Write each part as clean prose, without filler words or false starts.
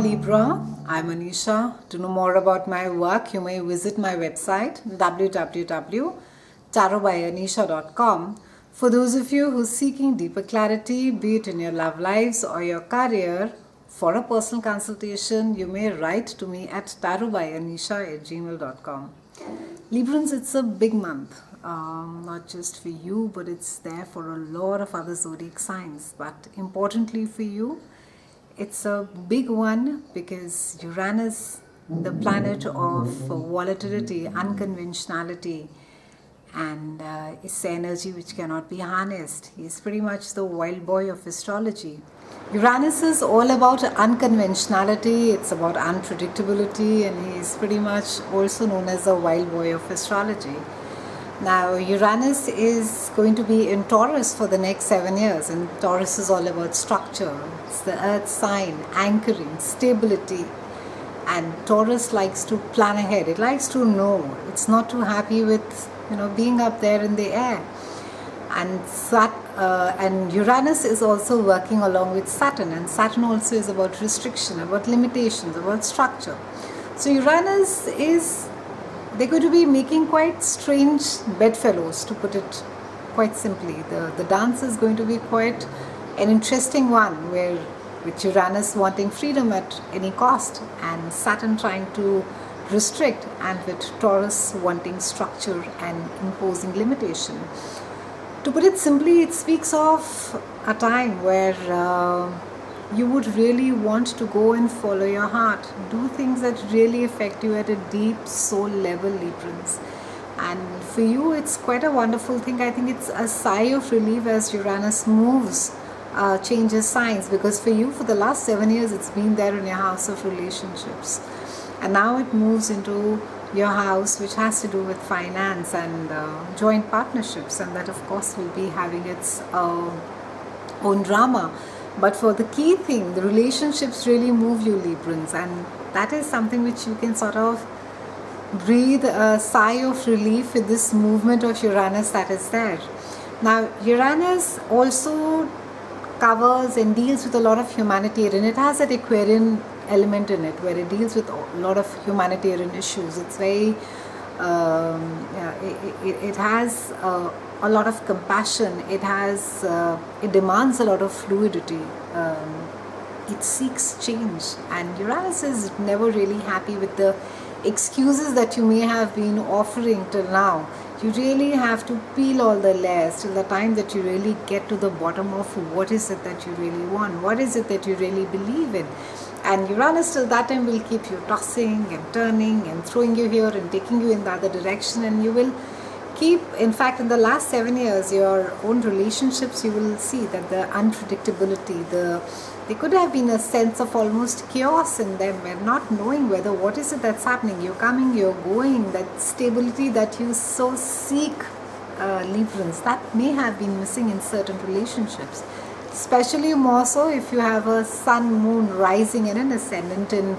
Libra, I'm Anisha. To know more about my work, you may visit my website www.TarotbyAnisha.com. For those of you who are seeking deeper clarity, be it in your love lives or your career, for a personal consultation, you may write to me at tarotbyanisha@gmail.com. Librans, it's a big month, not just for you, but it's there for a lot of other zodiac signs. But importantly for you, it's a big one because Uranus, the planet of volatility, unconventionality, and it's energy which cannot be harnessed. He's pretty much the wild boy of astrology. Uranus is all about unconventionality, it's about unpredictability, and he's pretty much also known as the wild boy of astrology. Now, Uranus is going to be in Taurus for the next 7 years, and Taurus is all about structure. It's the earth sign, anchoring, stability. And Taurus likes to plan ahead. It likes to know. It's not too happy with, being up there in the air. And Uranus is also working along with Saturn, and Saturn also is about restriction, about limitations, about structure. So Uranus they're going to be making quite strange bedfellows, to put it quite simply. The dance is going to be quite an interesting one, where with Uranus wanting freedom at any cost and Saturn trying to restrict, and with Taurus wanting structure and imposing limitation. To put it simply, it speaks of a time where you would really want to go and follow your heart, do things that really affect you at a deep soul level, Librans. And for you, it's quite a wonderful thing. I think it's a sigh of relief as Uranus moves, changes signs, because for you, for the last 7 years, it's been there in your house of relationships. And now it moves into your house, which has to do with finance and joint partnerships, and that of course will be having its own drama. But for the key thing, the relationships really move you, Librans, and that is something which you can sort of breathe a sigh of relief with this movement of Uranus that is there. Now, Uranus also covers and deals with a lot of humanitarian. It has that Aquarian element in it, where it deals with a lot of humanitarian issues. It's very, it has a lot of compassion. It has, it demands a lot of fluidity. It seeks change, and Uranus is never really happy with the excuses that you may have been offering till now. You really have to peel all the layers till the time that you really get to the bottom of what is it that you really want, what is it that you really believe in. And Uranus till that time will keep you tossing and turning and throwing you here and taking you in the other direction, and you will keep, in fact, in the last 7 years, your own relationships, you will see that the unpredictability, there could have been a sense of almost chaos in them, where not knowing whether what is it that's happening, you're coming, you're going, that stability that you so seek, Librans, that may have been missing in certain relationships. Especially more so if you have a sun, moon, rising and an ascendant in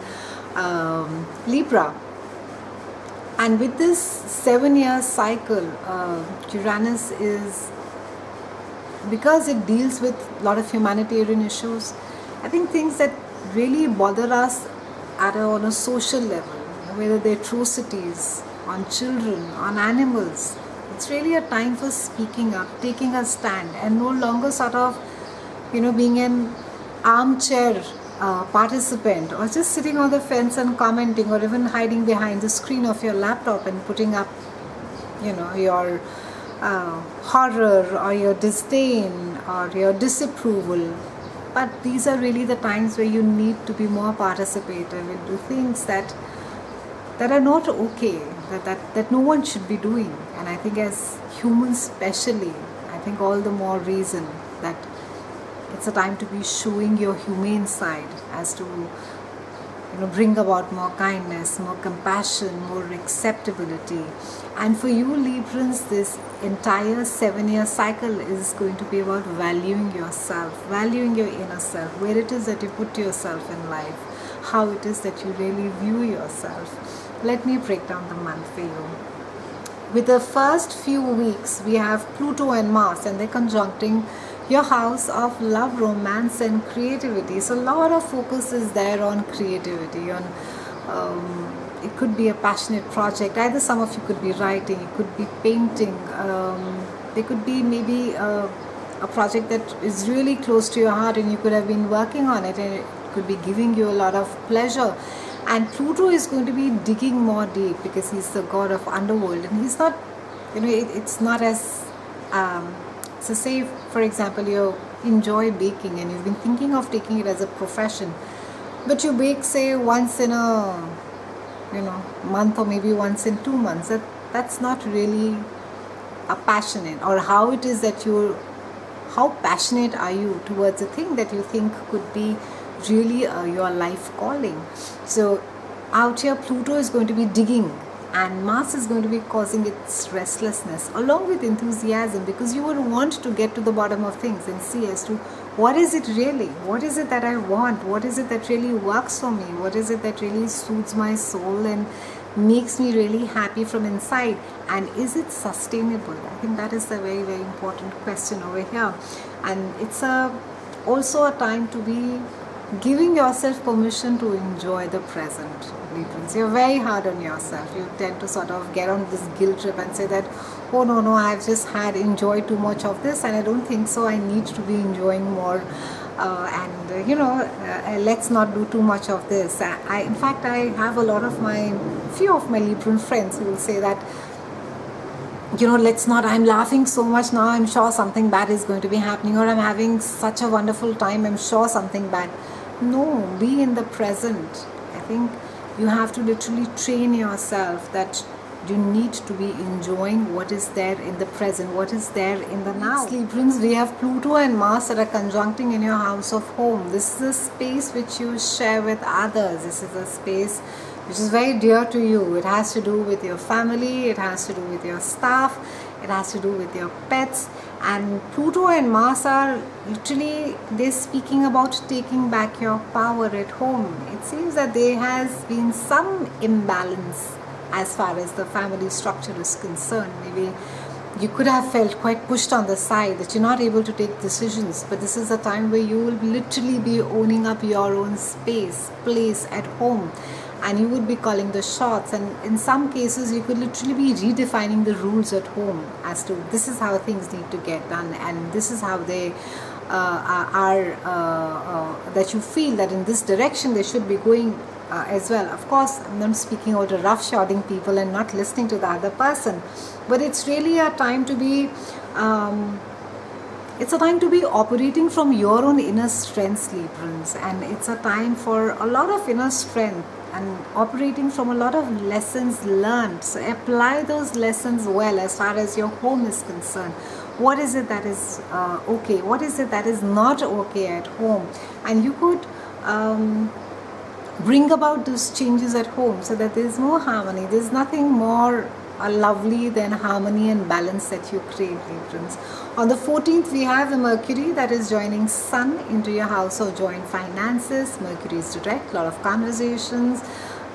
Libra. And with this 7-year cycle, Uranus is, because it deals with a lot of humanitarian issues, I think things that really bother us on a social level, whether they're atrocities on children, on animals, it's really a time for speaking up, taking a stand, and no longer sort of being an armchair participant, or just sitting on the fence and commenting, or even hiding behind the screen of your laptop and putting up, your horror or your disdain or your disapproval. But these are really the times where you need to be more participative and do things that are not okay, that no one should be doing. And I think as humans especially, I think all the more reason that it's a time to be showing your humane side, as to bring about more kindness, more compassion, more acceptability. And for you, Librans, this entire 7-year cycle is going to be about valuing yourself, valuing your inner self, where it is that you put yourself in life, how it is that you really view yourself. Let me break down the month for you. With the first few weeks, we have Pluto and Mars, and they're conjuncting your house of love, romance and creativity. So a lot of focus is there on creativity, on it could be a passionate project. Either some of you could be writing, it could be painting, there could be maybe a project that is really close to your heart and you could have been working on it, and it could be giving you a lot of pleasure. And Pluto is going to be digging more deep because he's the god of underworld, and he's not, it's not as so say for example you enjoy baking and you've been thinking of taking it as a profession, but you bake say once in a month or maybe once in 2 months. That's not really a passionate, or how it is that how passionate are you towards a thing that you think could be really your life calling. So out here Pluto is going to be digging, and Mars is going to be causing its restlessness along with enthusiasm, because you would want to get to the bottom of things and see as to what is it really, what is it that I want, what is it that really works for me, what is it that really soothes my soul and makes me really happy from inside, and is it sustainable? I think that is a very, very important question over here. And it's also a time to be giving yourself permission to enjoy the present, Librans. You're very hard on yourself. You tend to sort of get on this guilt trip and say that, oh no, I've just enjoyed too much of this and I don't think so, I need to be enjoying more. Let's not do too much of this. In fact, I have few of my Libran friends who will say that, let's not, I'm laughing so much now, I'm sure something bad is going to be happening, or I'm having such a wonderful time, I'm sure something bad. No, be in the present. I think you have to literally train yourself that you need to be enjoying what is there in the present, what is there in the now. Librans, we have Pluto and Mars that are conjuncting in your house of home. This is a space which you share with others. This is a space which is very dear to you. It has to do with your family, it has to do with your staff, it has to do with your pets. And Pluto and Mars are literally, they're speaking about taking back your power at home. It seems that there has been some imbalance as far as the family structure is concerned. Maybe you could have felt quite pushed on the side, that you're not able to take decisions, but this is a time where you will literally be owning up your own place at home, and you would be calling the shots. And in some cases you could literally be redefining the rules at home as to this is how things need to get done, and this is how they that you feel that in this direction they should be going as well. Of course, I'm not speaking out of roughshod people and not listening to the other person, but it's really a time to be operating from your own inner strengths, Librans, and it's a time for a lot of inner strength and operating from a lot of lessons learned. So apply those lessons well as far as your home is concerned. What is it that is okay? What is it that is not okay at home? And you could bring about those changes at home so that there's more harmony. There's nothing more lovely than harmony and balance that you crave, Librans. On the 14th, we have the Mercury that is joining Sun into your house of joint finances. Mercury is direct, a lot of conversations,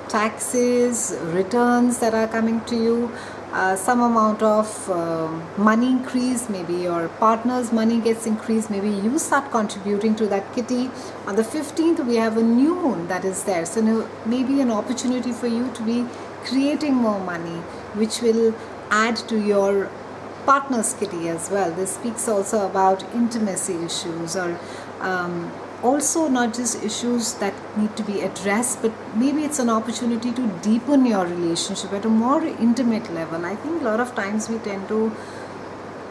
taxes, returns that are coming to you. Some amount of money increase, maybe your partner's money gets increased, maybe you start contributing to that kitty. On the 15th, we have a new moon that is there, so maybe an opportunity for you to be creating more money, which will add to your partner's kitty as well. This speaks also about intimacy issues, or also not just issues that need to be addressed, but maybe it's an opportunity to deepen your relationship at a more intimate level. I think a lot of times we tend to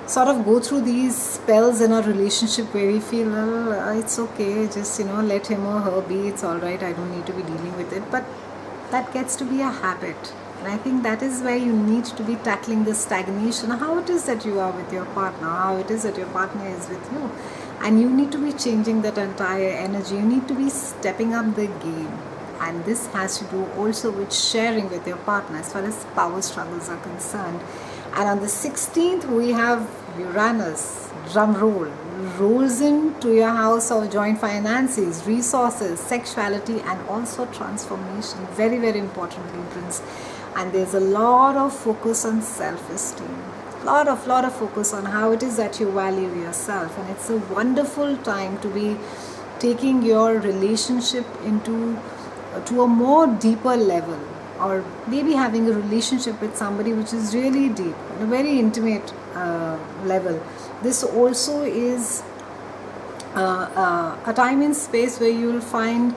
sort of go through these spells in our relationship where we feel, well, it's okay, just let him or her be, it's alright, I don't need to be dealing with it. But that gets to be a habit, and I think that is where you need to be tackling the stagnation, how it is that you are with your partner, how it is that your partner is with you. And you need to be changing that entire energy. You need to be stepping up the game. And this has to do also with sharing with your partner as far as power struggles are concerned. And on the 16th, we have Uranus, drum roll, rolls into your house of joint finances, resources, sexuality, and also transformation. Very, very important, Librans. And there's a lot of focus on self-esteem. lot of focus on how it is that you value yourself, and it's a wonderful time to be taking your relationship into to a more deeper level, or maybe having a relationship with somebody which is really deep, a very intimate level. This also is a time and space where you will find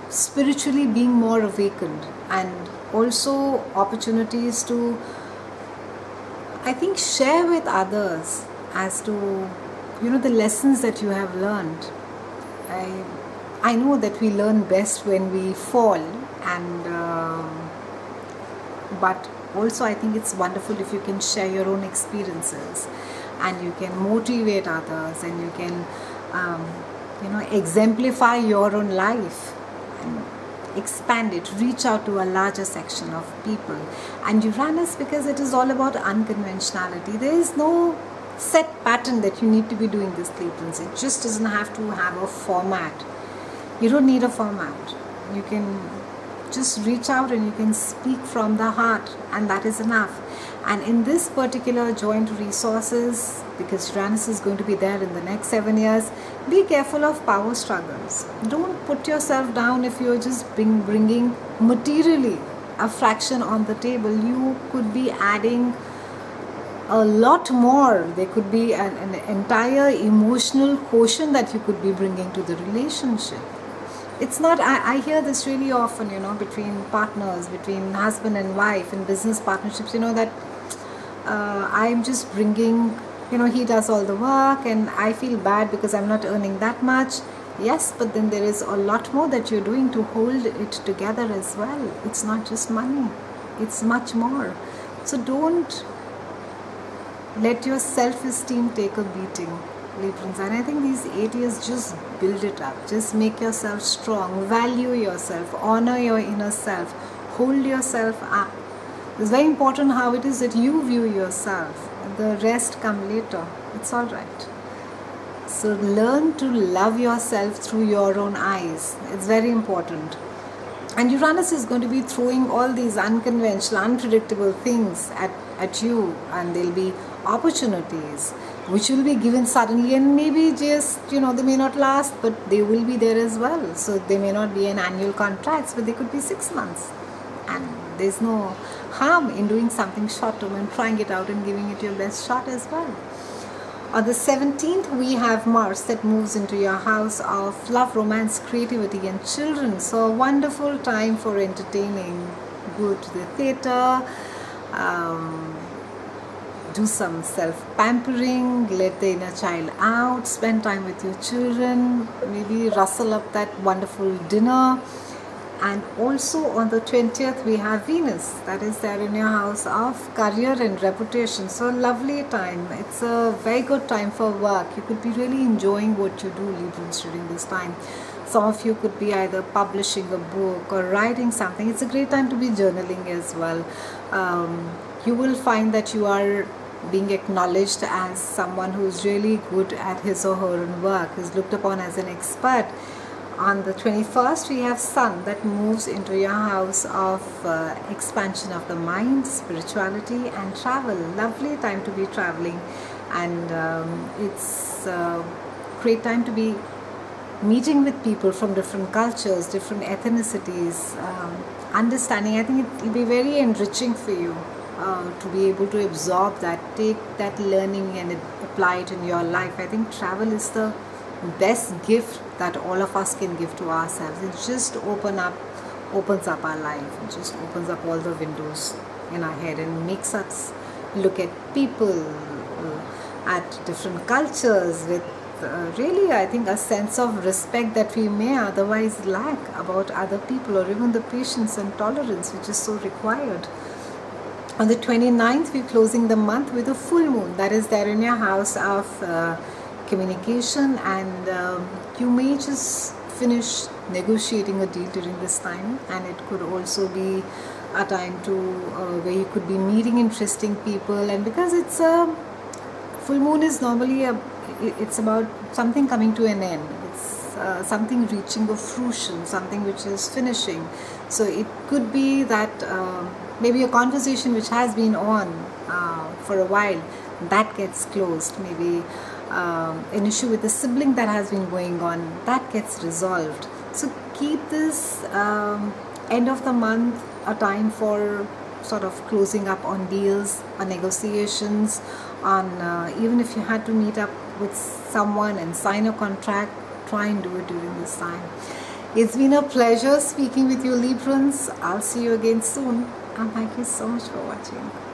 spiritually being more awakened, and also opportunities to, I think, share with others as to the lessons that you have learned. I know that we learn best when we fall, and but also I think it's wonderful if you can share your own experiences, and you can motivate others, and you can exemplify your own life and expand it, reach out to a larger section of people. And Uranus, because it is all about unconventionality, there is no set pattern that you need to be doing this, Librans. It just doesn't have to have a format. You don't need a format. You can just reach out and you can speak from the heart, and that is enough. And in this particular joint resources, because Uranus is going to be there in the next 7 years, be careful of power struggles. Don't put yourself down if you're just bringing materially a fraction on the table. You could be adding a lot more. There could be an entire emotional quotient that you could be bringing to the relationship. It's not, I hear this really often, between partners, between husband and wife in business partnerships, that I'm just bringing, he does all the work and I feel bad because I'm not earning that much. Yes, but then there is a lot more that you're doing to hold it together as well. It's not just money, it's much more. So don't let your self-esteem take a beating, Librans. And I think these 8 years, just build it up. Just make yourself strong, value yourself, honor your inner self, hold yourself up. It's very important how it is that you view yourself. The rest come later. It's all right. So learn to love yourself through your own eyes. It's very important. And Uranus is going to be throwing all these unconventional, unpredictable things at you, and there'll be opportunities which will be given suddenly, and maybe just, they may not last, but they will be there as well. So they may not be an annual contracts, but they could be 6 months. And there's no harm in doing something short term and trying it out and giving it your best shot as well. On the 17th, we have Mars that moves into your house of love, romance, creativity, and children. So a wonderful time for entertaining. Go to the theatre, do some self-pampering, let the inner child out, spend time with your children, maybe rustle up that wonderful dinner. And also on the 20th, we have Venus that is there in your house of career and reputation. So lovely time. It's a very good time for work. You could be really enjoying what you do, Librans, during this time. Some of you could be either publishing a book or writing something. It's a great time to be journaling as well. You will find that you are being acknowledged as someone who is really good at his or her own work, is looked upon as an expert. On the 21st, we have Sun that moves into your house of expansion of the mind, spirituality, and travel. Lovely time to be traveling, and it's a great time to be meeting with people from different cultures, different ethnicities, understanding. I think it will be very enriching for you to be able to absorb that, take that learning and apply it in your life. I think travel is the best gift that all of us can give to ourselves. It just opens up our life. It just opens up all the windows in our head and makes us look at people, at different cultures with really, I think, a sense of respect that we may otherwise lack about other people, or even the patience and tolerance which is so required. On the 29th, we're closing the month with a full moon that is there in your house of communication, and you may just finish negotiating a deal during this time, and it could also be a time to where you could be meeting interesting people. And because it's a full moon is normally it's about something coming to an end. It's something reaching a fruition, something which is finishing. So it could be that maybe a conversation which has been on for a while, that gets closed. Maybe an issue with a sibling that has been going on, that gets resolved. So keep this end of the month a time for sort of closing up on deals, on negotiations, on even if you had to meet up with someone and sign a contract, try and do it during this time. It's been a pleasure speaking with you, Librans. I'll see you again soon, and thank you so much for watching.